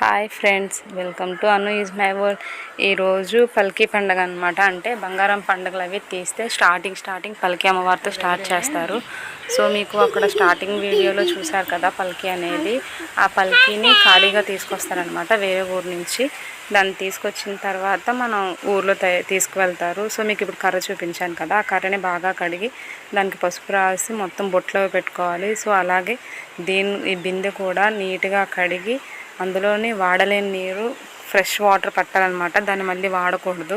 Hi friends, welcome to Anu is my world. ఈరోజు పల్కీ పండుగ అనమాట. అంటే బంగారం పండుగలు అవి తీస్తే స్టార్టింగ్ పల్కీ అమ్మవారితో స్టార్ట్ చేస్తారు. సో మీకు అక్కడ స్టార్టింగ్ వీడియోలో చూసారు కదా పల్కీ అనేది. ఆ పల్కీని ఖాళీగా తీసుకొస్తారనమాట వేరే ఊరు నుంచి. దాన్ని తీసుకొచ్చిన తర్వాత మనం ఊర్లో తీసుకువెళ్తారు. సో మీకు ఇప్పుడు కర్ర చూపించాను కదా, ఆ కర్రని బాగా కడిగి దానికి పసుపు రాసి మొత్తం బొట్లో పెట్టుకోవాలి. సో అలాగే ఈ బిందె కూడా నీట్గా కడిగి అందులోని వాడలేని నీరు ఫ్రెష్ వాటర్ పట్టాలన్నమాట. దాన్ని మళ్ళీ వాడకూడదు.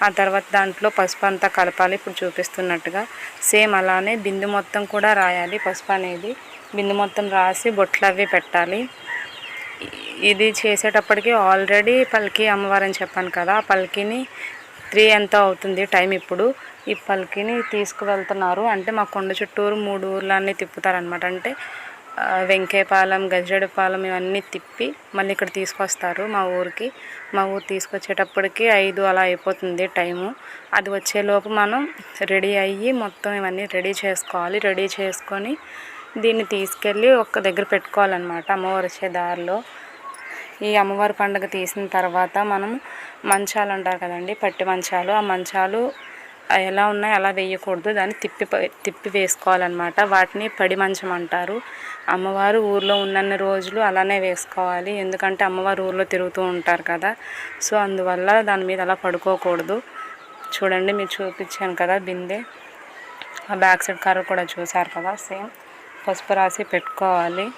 ఆ తర్వాత దాంట్లో పసుపు అంతా కలపాలి, ఇప్పుడు చూపిస్తున్నట్టుగా. సేమ్ అలానే బిందు మొత్తం కూడా రాయాలి. పసుపు అనేది బిందు మొత్తం రాసి బొట్లు అవి పెట్టాలి. ఇది చేసేటప్పటికి ఆల్రెడీ పల్కీ అమ్మవారు అని చెప్పాను కదా, ఆ పల్కీని 3 ఎంత అవుతుంది టైం. ఇప్పుడు ఈ పల్కీని తీసుకువెళ్తున్నారు. అంటే మా కొండ చుట్టూరు 3 ఊర్లన్నీ తిప్పుతారనమాట. అంటే వెంకేపాలెం, గజ్జడిపాలెం ఇవన్నీ తిప్పి మళ్ళీ ఇక్కడ తీసుకొస్తారు మా ఊరికి. మా ఊరు తీసుకొచ్చేటప్పటికి 5 అలా అయిపోతుంది టైము. అది వచ్చేలోపు మనం రెడీ అయ్యి మొత్తం ఇవన్నీ రెడీ చేసుకోవాలి. రెడీ చేసుకొని దీన్ని తీసుకెళ్ళి ఒక దగ్గర పెట్టుకోవాలన్నమాట అమ్మవారు వచ్చే దారిలో. ఈ అమ్మవారి పండుగ తీసిన తర్వాత మనం మంచాలు అంటారు కదండి, పట్టి మంచాలు. ఆ మంచాలు ఎలా ఉన్నాయో అలా వేయకూడదు, దాన్ని తిప్పి వేసుకోవాలన్నమాట. వాటిని పడి మంచం అంటారు. అమ్మవారు ఊర్లో ఉన్నన్ని రోజులు అలానే వేసుకోవాలి. ఎందుకంటే అమ్మవారు ఊర్లో తిరుగుతూ ఉంటారు కదా, సో అందువల్ల దాని మీద అలా పడుకోకూడదు. చూడండి, మీరు చూపించాను కదా బిందె, ఆ బ్యాక్ సైడ్ కర్ర కూడా చూసారు కదా. సేమ్ పసుపు రాసి పెట్టుకోవాలి.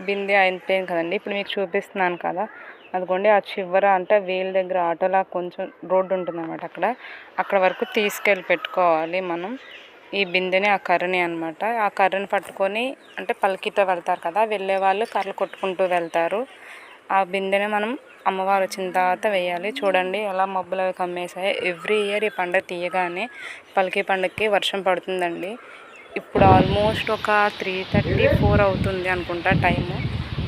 బిందె అయిపోయింది కదండి. ఇప్పుడు మీకు చూపిస్తున్నాను కదా, అదిగోండి ఆ చివర అంటే వేలు దగ్గర ఆటోలా కొంచెం రోడ్డు ఉంటుందన్నమాట. అక్కడ వరకు తీసుకెళ్ళి పెట్టుకోవాలి మనం ఈ బిందెని, ఆ కర్రని అనమాట. ఆ కర్రని పట్టుకొని అంటే పల్కీతో వెళ్తారు కదా, వెళ్ళే వాళ్ళు కర్రలు కొట్టుకుంటూ వెళ్తారు. ఆ బిందెని మనం అమ్మవారు వచ్చిన తర్వాత వేయాలి. చూడండి ఎలా మబ్బులు అవి కమ్మేసాయి. ఎవ్రీ ఇయర్ ఈ పండుగ తీయగానే పల్కీ పండుగకి వర్షం పడుతుందండి. ఇప్పుడు ఆల్మోస్ట్ ఒక 3:34 అవుతుంది అనుకుంటా టైము.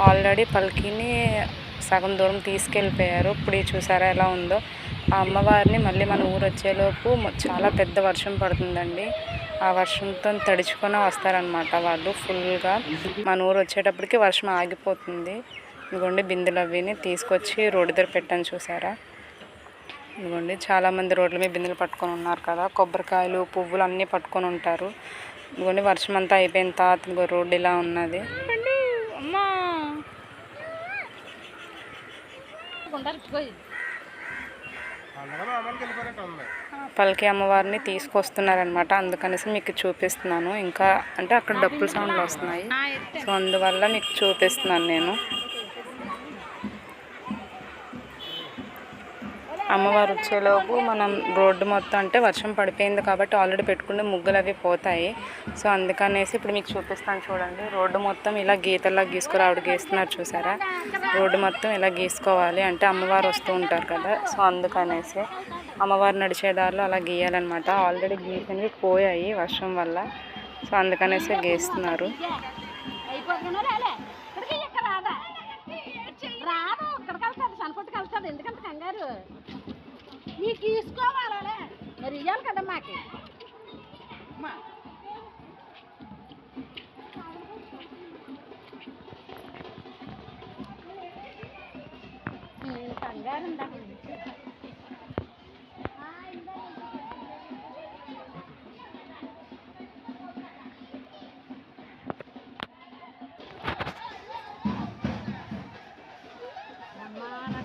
ఆల్రెడీ పల్కీని సగం దూరం తీసుకెళ్ళిపోయారు. ఇప్పుడు చూసారా ఎలా ఉందో. ఆ అమ్మవారిని మళ్ళీ మన ఊరు వచ్చేలోపు చాలా పెద్ద వర్షం పడుతుందండి. ఆ వర్షంతో తడుచుకొని వస్తారనమాట వాళ్ళు ఫుల్గా. మన ఊరు వచ్చేటప్పటికి వర్షం ఆగిపోతుంది. ఇదిగోండి బిందెలు అవిని తీసుకొచ్చి రోడ్డు దగ్గర పెట్టాను, చూసారా. ఇదిగోండి చాలామంది రోడ్ల మీద బిందెలు పట్టుకొని ఉన్నారు కదా, కొబ్బరికాయలు, పువ్వులు అన్నీ పట్టుకొని ఉంటారు. ఇదిగోండి వర్షం అంతా అయిపోయిన తర్వాత రోడ్డు ఇలా ఉన్నది. పల్కీ అమ్మవారిని తీసుకొస్తున్నారనమాట, అందుకనేసి మీకు చూపిస్తున్నాను. ఇంకా అంటే అక్కడ డప్పుల సౌండ్లు వస్తున్నాయి, సో అందువల్ల మీకు చూపిస్తున్నాను నేను. అమ్మవారు వచ్చేలోపు మనం రోడ్డు మొత్తం అంటే వర్షం పడిపోయింది కాబట్టి ఆల్రెడీ పెట్టుకునే ముగ్గులు అవి పోతాయి. సో అందుకనేసి ఇప్పుడు మీకు చూపిస్తాను. చూడండి, రోడ్డు మొత్తం ఇలా గీతల్లా గీసుకుని ఆవిడ గీస్తున్నారు, చూసారా. రోడ్డు మొత్తం ఇలా గీసుకోవాలి, అంటే అమ్మవారు వస్తూ ఉంటారు కదా, సో అందుకనేసి అమ్మవారు నడిచేదారిలో అలా గీయాలన్నమాట. ఆల్రెడీ గీసినవి పోయాయి వర్షం వల్ల, సో అందుకనేసి గీస్తున్నారు. ఎందుకంటే కంగారు నీకు తీసుకోవాలే మరి ఇవ్వాలి కదా మాకు. కంగారు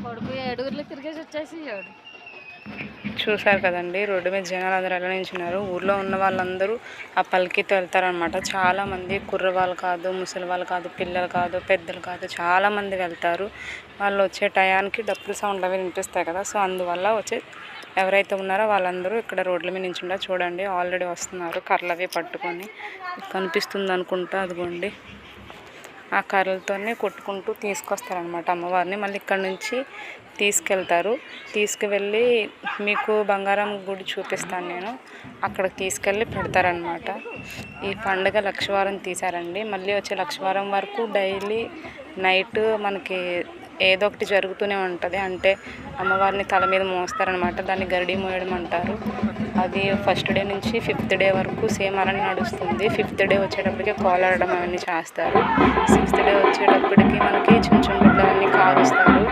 కొడుకు 7 ఊర్లు తిరిగేసి వచ్చేసి. చూసారు కదండి, రోడ్డు మీద జనాలు అందరూ ఎలా నించున్నారు. ఊర్లో ఉన్న వాళ్ళందరూ ఆ పల్కీతో వెళ్తారనమాట. చాలామంది కుర్రవాళ్ళు కాదు, ముసలి వాళ్ళు కాదు, పిల్లలు కాదు, పెద్దలు కాదు, చాలామంది వెళ్తారు. వాళ్ళు వచ్చే టయానికి డప్పుల సౌండ్లు అవి వినిపిస్తాయి కదా, సో అందువల్ల ఎవరైతే ఉన్నారో వాళ్ళందరూ ఇక్కడ రోడ్ల మీద నించుండా చూడండి ఆల్రెడీ వస్తున్నారు కర్రలవి పట్టుకొని. కనిపిస్తుంది అనుకుంటా, అదిగోండి ఆ కర్రలతోనే కొట్టుకుంటూ తీసుకొస్తారనమాట అమ్మవారిని. మళ్ళీ ఇక్కడ నుంచి తీసుకెళ్తారు. తీసుకువెళ్ళి మీకు బంగారం గుడి చూపిస్తాను నేను, అక్కడికి తీసుకెళ్ళి పెడతారనమాట. ఈ పండుగ లక్షవారం తీశారండి. మళ్ళీ వచ్చే లక్షవారం వరకు డైలీ నైట్ మనకి ఏదో ఒకటి జరుగుతూనే ఉంటుంది. అంటే అమ్మవారిని తల మీద మోస్తారనమాట, దాన్ని గరిడి మోయడం అంటారు. అది ఫస్ట్ డే నుంచి 5th డే వరకు సేమ్ అలానే నడుస్తుంది. 5th డే వచ్చేటప్పటికి కోలాడడం అవన్నీ చేస్తారు. 6th డే వచ్చేటప్పటికి మనకి చిన్న బిడ్డలు అన్నీ కాలుస్తారు.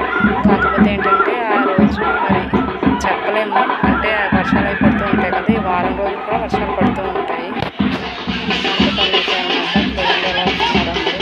కాకపోతే ఏంటంటే ఆ రోజు మరి చెప్పలేము, అంటే వర్షాలు అవి పడుతూ ఉంటాయి కదా, ఈ వారం రోజులు కూడా వర్షాలు పడుతూ ఉంటాయి. అందుకనేసి అన్నమాట చూడండి ఎలా వస్తున్నారు అందరూ.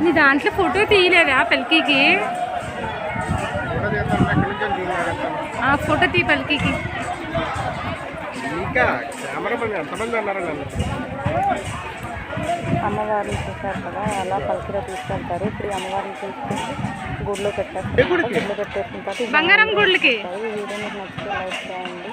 నీ దాంట్లో ఫోటో తీయలేదా పల్కీకి? ఫోటో తీ పల్కీకి. అమ్మవారిని చూసారు కదా, అలా పల్కిలో తీసుకెళ్తారు. ఇప్పుడు ఈ అమ్మవారిని తీసుకెళ్ళి గుడిలో పెట్టేస్తారు. గుడిలో పెట్టేసిన తర్వాత బంగారం గుళ్ళకి. ఈ వీడియో మీకు నచ్చితే లైక్ చేయండి.